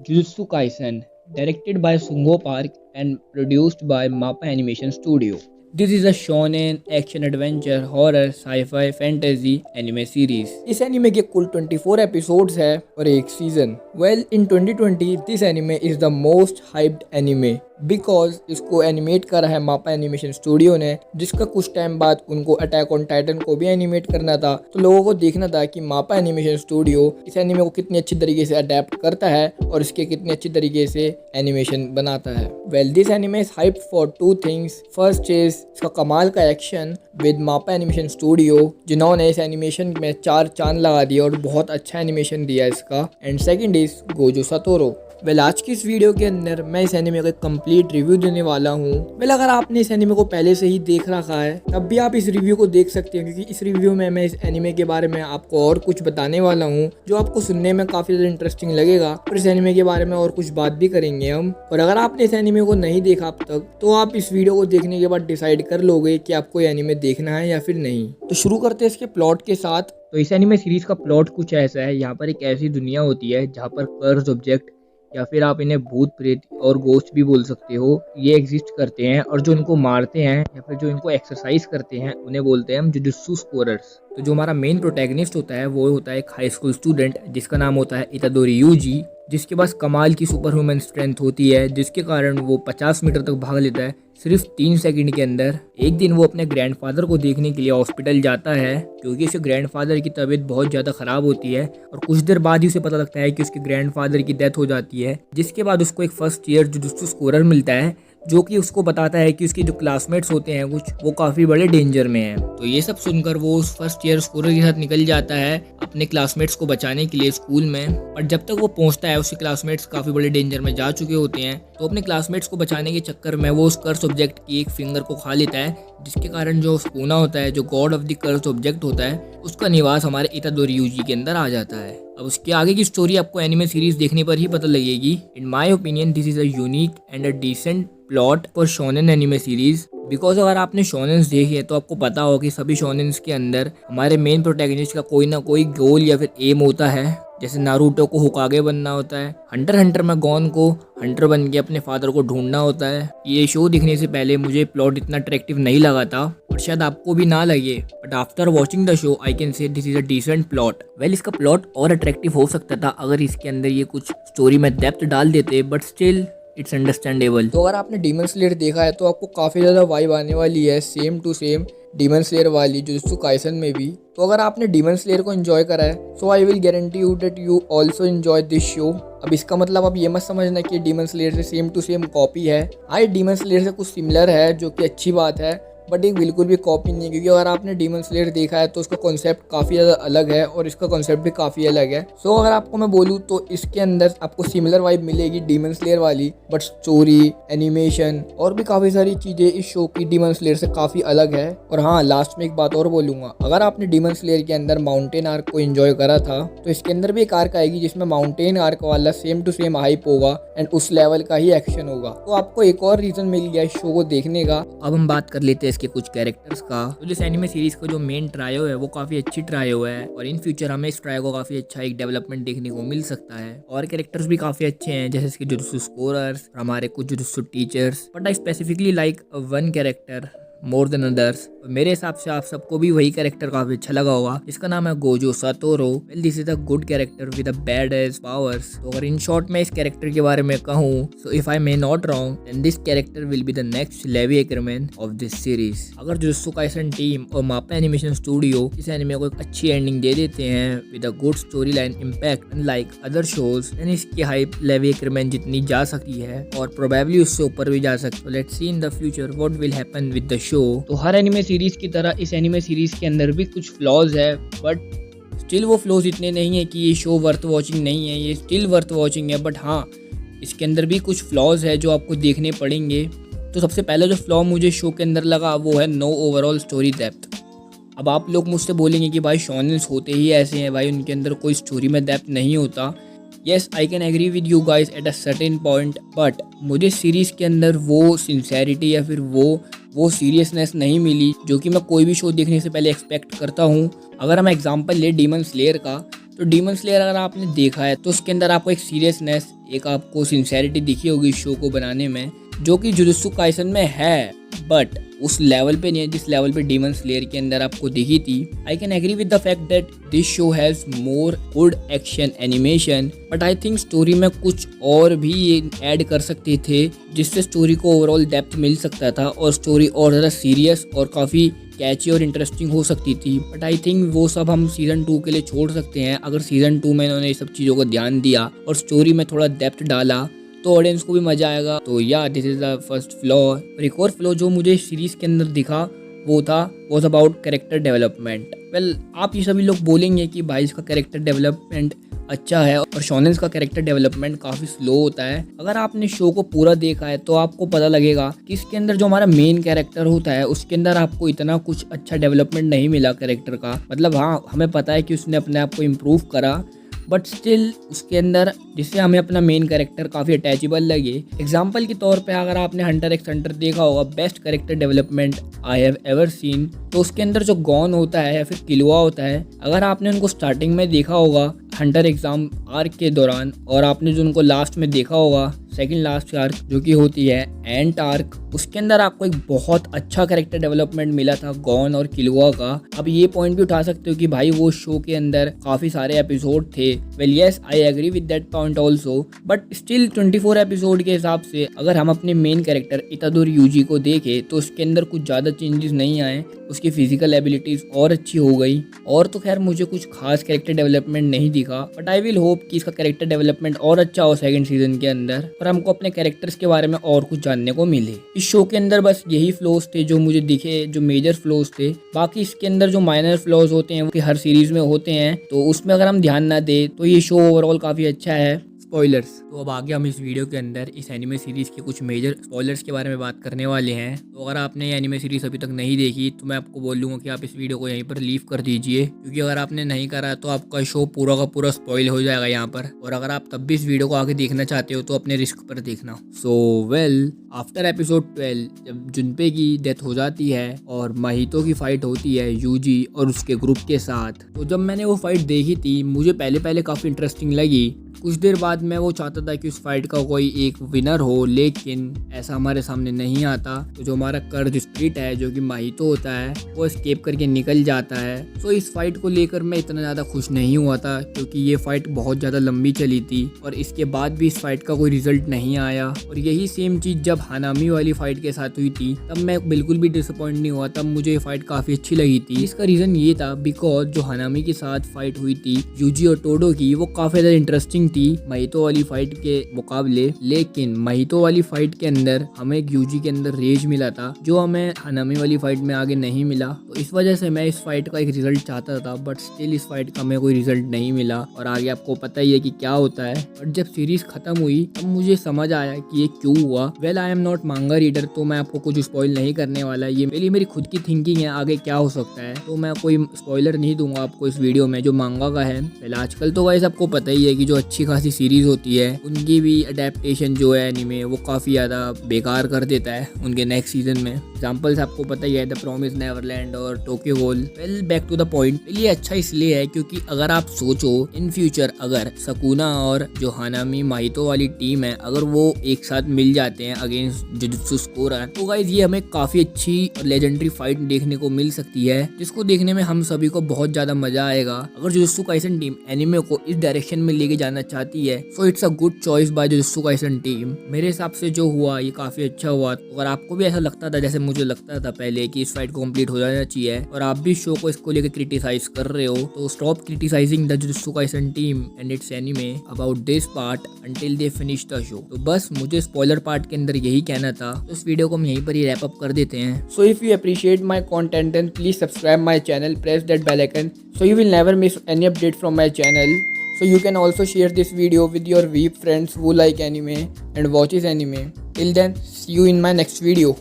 Jujutsu Kaisen, directed by Sungo Park and produced by MAPPA Animation Studio. This is a shonen, action adventure, horror, sci-fi, fantasy anime series. इस anime के कुल 24 episodes है और एक season. Well in 2020 this anime is the most hyped anime because इसको animate करा है मापा एनिमेशन स्टूडियो ने, जिसका कुछ टाइम बाद उनको अटैक ऑन टाइटन को भी एनिमेट करना था। तो लोगों को देखना था कि मापा एनिमेशन स्टूडियो इस एनिमे को कितनी अच्छी तरीके से अडेप्ट करता है और इसके कितनी अच्छी तरीके से एनिमेशन बनाता है। Well this anime is hyped for two things. First is इसका कमाल का एक्शन विद मापा एनिमेशन स्टूडियो, जिन्होंने इस एनिमेशन में 4 चांद लगा दिया और बहुत अच्छा एनिमेशन दिया इसका। And second is Gojo Satoru. Well आज की इस वीडियो के अंदर मैं इस एनिमे का कंप्लीट रिव्यू देने वाला हूँ। वेल अगर आपने इस एनिमे को पहले से ही देख रखा है तब भी आप इस रिव्यू को देख सकते हैं, क्योंकि इस रिव्यू में मैं इस एनिमे के बारे में आपको और कुछ बताने वाला हूँ जो आपको सुनने में काफ़ी ज़्यादा इंटरेस्टिंग लगेगा। और इस एनिमे के बारे में और कुछ बात भी करेंगे हम। और अगर आपने इस एनिमे को नहीं देखा अब तक तो आप इस वीडियो को देखने के बाद डिसाइड कर लोगे कि आपको ये एनिमे देखना है या फिर नहीं। तो शुरू करते हैं इसके प्लॉट के साथ। तो इस एनिमे सीरीज का प्लॉट कुछ ऐसा है। यहाँ पर एक ऐसी दुनिया होती है जहाँ पर कर्स ऑब्जेक्ट या फिर आप इन्हें भूत प्रेत और गोश्त भी बोल सकते हो, ये एग्जिस्ट करते हैं और जो इनको मारते हैं या फिर जो इनको एक्सरसाइज करते हैं उन्हें बोलते हैं हम जुजुत्सु स्कोरर्स। तो जो हमारा मेन प्रोटैगनिस्ट होता है वो होता है एक हाई स्कूल स्टूडेंट जिसका नाम होता है इतादोरी यूजी, जिसके पास कमाल की सुपर ह्यूमन स्ट्रेंथ होती है, जिसके कारण वो 50 मीटर तक भाग लेता है सिर्फ 3 सेकंड के अंदर। एक दिन वो अपने ग्रैंडफादर को देखने के लिए हॉस्पिटल जाता है क्योंकि उसके ग्रैंडफादर की तबीयत बहुत ज़्यादा ख़राब होती है और कुछ देर बाद ही उसे पता लगता है कि उसके ग्रैंडफादर की डेथ हो जाती है। जिसके बाद उसको एक फर्स्ट ईयर जुजुत्सु स्कोरर मिलता है जो कि उसको बताता है कि उसके जो क्लासमेट्स होते हैं कुछ वो काफ़ी बड़े डेंजर में हैं। तो ये सब सुनकर वो उस फर्स्ट ईयर स्कोरर के साथ निकल जाता है अपने क्लासमेट्स को बचाने के लिए स्कूल में। और जब तक वो पहुंचता है उसके क्लासमेट्स काफ़ी बड़े डेंजर में जा चुके होते हैं। तो अपने क्लासमेट्स को बचाने के चक्कर में वो उस कर्स ऑब्जेक्ट की एक फिंगर को खा लेता है, जिसके कारण जो स्पूना होता है, जो god of the curse object होता है, उसका निवास हमारे इतादोरी यूजी के अंदर आ जाता है। अब उसके आगे की स्टोरी आपको एनिमे सीरीज देखने पर ही पता लगेगी। In my opinion this is a unique and a decent plot for shonen anime series because अगर आपने शोनेन्स देखे तो आपको पता हो कि सभी शोनेन्स के अंदर हमारे मेन प्रोटैगनिस्ट का कोई ना कोई गोल या फिर एम होता है। जैसे नारुतो को होकागे बनना होता है, हंटर हंटर में गॉन को हंटर बन के अपने फादर को ढूंढना होता है। ये शो देखने से पहले मुझे प्लॉट इतना अट्रैक्टिव नहीं लगा था और शायद आपको भी ना लगे, but after watching the show I can say this is a decent plot. Well इसका प्लॉट और अट्रैक्टिव हो सकता था अगर इसके अंदर ये कुछ स्टोरी में डेप्थ डाल देते, बट स्टिल इट्स अंडरस्टैंडेबल। तो अगर आपने डीमन स्लेयर देखा है तो आपको काफ़ी ज़्यादा वाइब आने वाली है same to same Demon Slayer वाली जुजुत्सु काइसन में भी। तो अगर आपने डीमन स्लेयर को एंजॉय करा है so I will guarantee you that you also enjoy this show. अब इसका मतलब आप ये मत समझना कि डीमन स्लेयर से सेम टू सेम कॉपी है। हाँ, डीमन स्लेयर से कुछ सिमिलर है जो कि अच्छी बात है, बट एक बिल्कुल भी कॉपी नहीं है, क्योंकि अगर आपने डीमन स्लेयर देखा है तो उसका कॉन्सेप्ट काफ़ी ज़्यादा अलग है और इसका कॉन्सेप्ट भी काफ़ी अलग है। सो अगर आपको मैं बोलूँ तो इसके अंदर आपको सिमिलर वाइब मिलेगी डीमन स्लेयर वाली, बट स्टोरी, एनिमेशन और भी काफ़ी सारी चीज़ें इस शो की डीमन स्लेयर से काफ़ी अलग है। और हाँ, लास्ट में एक बात और बोलूँगा, अगर आपने डीमन स्लेयर के अंदर माउंटेन आर्क को एंजॉय करा था तो इसके अंदर भी एक आर्क आएगी जिसमें माउंटेन आर्क वाला सेम टू सेम हाइप होगा एंड उस लेवल का ही एक्शन होगा। तो आपको एक और रीज़न मिल गया इस शो को देखने का। अब हम बात कर लेते हैं इसके कुछ कैरेक्टर्स का। तो जिस एनिमे सीरीज का जो मेन ट्रायो है वो काफी अच्छी ट्रायो है और इन फ्यूचर हमें इस ट्रायो को काफी अच्छा एक डेवलपमेंट देखने को मिल सकता है। और कैरेक्टर्स भी काफी अच्छे हैं जैसे इसके जुजुत्सु स्कोरर्स, हमारे कुछ jujutsu teachers, but I specifically like one character more than others. मेरे हिसाब से आप सबको भी वही कैरेक्टर काफी अच्छा लगा होगा, इसका नाम है Gojo Satoru. Well this is a good character with a bad ass powers. तो अगर इन शॉर्ट में इस कैरेक्टर के बारे में कहूँ so if I may not wrong then this character will be the next Levi Ackerman of this series. अगर Jujutsu Kaisen team और माप्पा एनिमेशन स्टूडियो इस एनिमे को एक अच्छी एंडिंग दे देते हैं with a good story line impact unlike other shows, then इसकी हाइप लेवी एक्रेमैन जितनी जा सकती है और प्रोबेबली उससे ऊपर भी जा सकती है। Let's see in the future what will happen with the show. तो हर एनिमे सीरीज की तरह इस एनिमे सीरीज के अंदर भी कुछ फ्लॉज है, बट स्टिल वो फ्लॉज इतने नहीं है कि ये शो वर्थ वॉचिंग नहीं है, ये स्टिल वर्थ वॉचिंग है। बट हाँ, इसके अंदर भी कुछ फ्लॉज है जो आपको देखने पड़ेंगे। तो सबसे पहला जो फ्लॉ मुझे शो के अंदर लगा वो है नो ओवरऑल स्टोरी डेप्थ। अब आप लोग मुझसे बोलेंगे कि भाई शोनेन्स होते ही ऐसे हैं भाई, उनके अंदर कोई स्टोरी में डेप्थ नहीं होता। Yes, I can agree with you guys at a certain point, but मुझे सीरीज़ के अंदर वो सिंसेरिटी या फिर वो सीरियसनेस नहीं मिली जो कि मैं कोई भी शो देखने से पहले एक्सपेक्ट करता हूँ। अगर हम एग्जांपल ले डीमन स्लेयर का, तो डीमन स्लेयर अगर आपने देखा है तो उसके अंदर आपको एक सीरियसनेस, एक आपको सिंसेरिटी दिखी होगी शो को बनाने में, जो कि जुजुत्सु काइसन में है, बट उस लेवल पे नहीं है जिस लेवल पे डीमन स्लेयर के अंदर आपको दिखी थी। I can agree with the fact that this show has more good action animation, but I think story में कुछ और भी ऐड कर सकते थे जिससे स्टोरी को ओवरऑल डेप्थ मिल सकता था और स्टोरी और ज़्यादा सीरियस और काफ़ी कैची और इंटरेस्टिंग हो सकती थी। बट आई थिंक वो सब हम सीज़न 2 के लिए छोड़ सकते हैं। अगर सीज़न 2 में इन्होंने ये सब चीज़ों को ध्यान दिया और स्टोरी में थोड़ा डेप्थ डाला तो ऑडियंस को भी मज़ा आएगा। तो या this is the first flaw. और एक और फ्लॉ जो मुझे सीरीज़ के अंदर दिखा वो was about character development. Well आप ये सभी लोग बोलेंगे कि भाई इसका कैरेक्टर डेवलपमेंट अच्छा है और शोनेन्स का कैरेक्टर डेवलपमेंट काफ़ी स्लो होता है। अगर आपने शो को पूरा देखा है तो आपको पता लगेगा कि इसके अंदर जो हमारा मेन कैरेक्टर होता है उसके अंदर आपको इतना कुछ अच्छा डेवलपमेंट नहीं मिला कैरेक्टर का। मतलब हाँ, हमें पता है कि उसने अपने आप को इम्प्रूव करा, बट स्टिल उसके अंदर जिससे हमें अपना मेन कैरेक्टर काफ़ी अटैचेबल लगे। एग्जाम्पल के तौर पे अगर आपने हंटर एक्स हंटर देखा होगा, best character development I have ever seen, तो उसके अंदर जो गॉन होता है या फिर किलुआ होता है, अगर आपने उनको स्टार्टिंग में देखा होगा हंटर एग्जाम आर्क के दौरान, और आपने जो उनको लास्ट में देखा होगा सेकंड लास्ट आर्क जो कि होती है एंट आर्क, उसके अंदर आपको एक बहुत अच्छा कैरेक्टर डेवलपमेंट मिला था गॉन और किलुआ का। अब ये पॉइंट भी उठा सकते हो कि भाई वो शो के अंदर काफ़ी सारे एपिसोड थे। Well yes, I agree with that point also, but still 24 episode के हिसाब से अगर हम अपने मेन कैरेक्टर इतादोरी यूजी को देखें तो उसके अंदर कुछ ज़्यादा चेंजेस नहीं आए। उसकी फिजिकल एबिलिटीज़ और अच्छी हो गई, और तो खैर मुझे कुछ खास कैरेक्टर डेवलपमेंट नहीं दिखा, बट आई विल होप कि इसका कैरेक्टर डेवलपमेंट और अच्छा हो सेकंड सीजन के अंदर और हमको अपने कैरेक्टर्स के बारे में और कुछ जानने को मिले। इस शो के अंदर बस यही फ्लॉज थे जो मुझे दिखे, जो मेजर फ्लॉज थे। बाकी इसके अंदर जो माइनर फ्लॉज होते हैं वो हर सीरीज में होते हैं, तो उसमें अगर हम ध्यान ना दें तो ये शो ओवरऑल काफ़ी अच्छा है। स्पॉयलर्स, तो अब आगे हम इस वीडियो के अंदर इस एनिमे सीरीज़ के कुछ मेजर स्पॉयलर्स के बारे में बात करने वाले हैं। तो अगर आपने ये एनिमे सीरीज़ अभी तक नहीं देखी तो मैं आपको बोलूँगा कि आप इस वीडियो को यहीं पर लीव कर दीजिए, क्योंकि अगर आपने नहीं करा तो आपका शो पूरा का पूरा स्पॉइल हो जाएगा यहाँ पर। और अगर आप तब भी इस वीडियो को आगे देखना चाहते हो तो अपने रिस्क पर देखना। सो वेल, आफ्टर एपिसोड 12 जब जुनपे की डेथ हो जाती है और माहितो की फाइट होती है यूजी और उसके ग्रुप के साथ, तो जब मैंने वो फाइट देखी थी मुझे पहले काफ़ी इंटरेस्टिंग लगी। कुछ देर बाद मैं वो चाहता था कि उस फाइट का कोई एक विनर हो, लेकिन ऐसा हमारे सामने नहीं आता। तो जो हमारा कर्ज स्प्रिट है जो कि माहितो होता है वो एस्केप करके निकल जाता है। तो इस फाइट को लेकर मैं इतना ज़्यादा खुश नहीं हुआ था क्योंकि ये फाइट बहुत ज़्यादा लंबी चली थी और इसके बाद भी इस फाइट का कोई रिजल्ट नहीं आया। और यही सेम चीज़ जब हानामी वाली फाइट के साथ हुई थी तब मैं बिल्कुल भी डिसअपॉइंट नहीं हुआ, तब मुझे ये फाइट काफ़ी अच्छी लगी थी। इसका रीज़न ये था बिकॉज जो हानामी के साथ फाइट हुई थी यूजी और टोडो की, वो काफ़ी ज़्यादा इंटरेस्टिंग थी माहितो वाली फाइट के मुकाबले। लेकिन माहितो वाली फाइट के अंदर हमें एक यूजी के अंदर रेज मिला था जो हमें हानामी वाली फाइट में आगे नहीं मिला। तो इस वजह से मैं इस फाइट का एक रिजल्ट चाहता था, बट स्टिल इस फाइट का हमें कोई रिजल्ट नहीं मिला और आगे आपको पता ही है कि क्या होता है। बट जब सीरीज खत्म हुई तब मुझे समझ आया कि ये क्यों हुआ। वेल, आई एम नॉट मांगा रीडर, तो मैं आपको कुछ स्पॉइल नहीं करने वाला। ये मेरी खुद की थिंकिंग है आगे क्या हो सकता है, तो मैं कोई स्पॉइलर नहीं दूंगा आपको इस वीडियो में जो मांगा का है। पहले आजकल तो गाइस आपको पता ही है कि जो अच्छी खासी सीरीज होती है उनकी भी अडेप्टेशन जो है एनीमे वो काफ़ी ज़्यादा बेकार कर देता है उनके नेक्स्ट सीजन में। एग्जाम्पल्स आपको पता ही है, द प्रॉमिस नेवरलैंड और Tokyo Ghoul. Well, back to the point, ये अच्छा इसलिए है क्योंकि अगर आप सोचो इन फ्यूचर अगर सकुना और जो हानामी माहितो वाली टीम है अगर वो एक साथ मिल जाते हैं अगेंस्ट जुजुत्सु स्कोरा, तो गाइस ये हमें काफ़ी अच्छी और लेजेंडरी फाइट देखने को मिल सकती है जिसको देखने में हम सभी को बहुत ज़्यादा मजा आएगा। अगर जुजुत्सु काइसन टीम एनीमे को इस डायरेक्शन में लेके जाना चाहती है so it's a good choice by Jujutsu Kaisen team. मेरे हिसाब से जो हुआ ये काफ़ी अच्छा हुआ। अगर आपको भी ऐसा लगता था जैसे मुझे लगता था पहले कि इस फाइट को कंप्लीट हो जाना चाहिए और आप भी शो को इसको लेकर क्रिटिसाइज कर रहे हो, तो stop criticising the Jujutsu Kaisen team and its anime about this part until they finish the show. तो बस मुझे स्पॉइलर पार्ट के अंदर यही कहना था। तो इस वीडियो को हम यहीं पर ही रैप अप कर देते हैं। So if you appreciate my content then please subscribe my channel, press that bell icon so you will never miss any update from my channel. So you can also share this video with your weeb friends who like anime and watches anime. Till then, see you in my next video.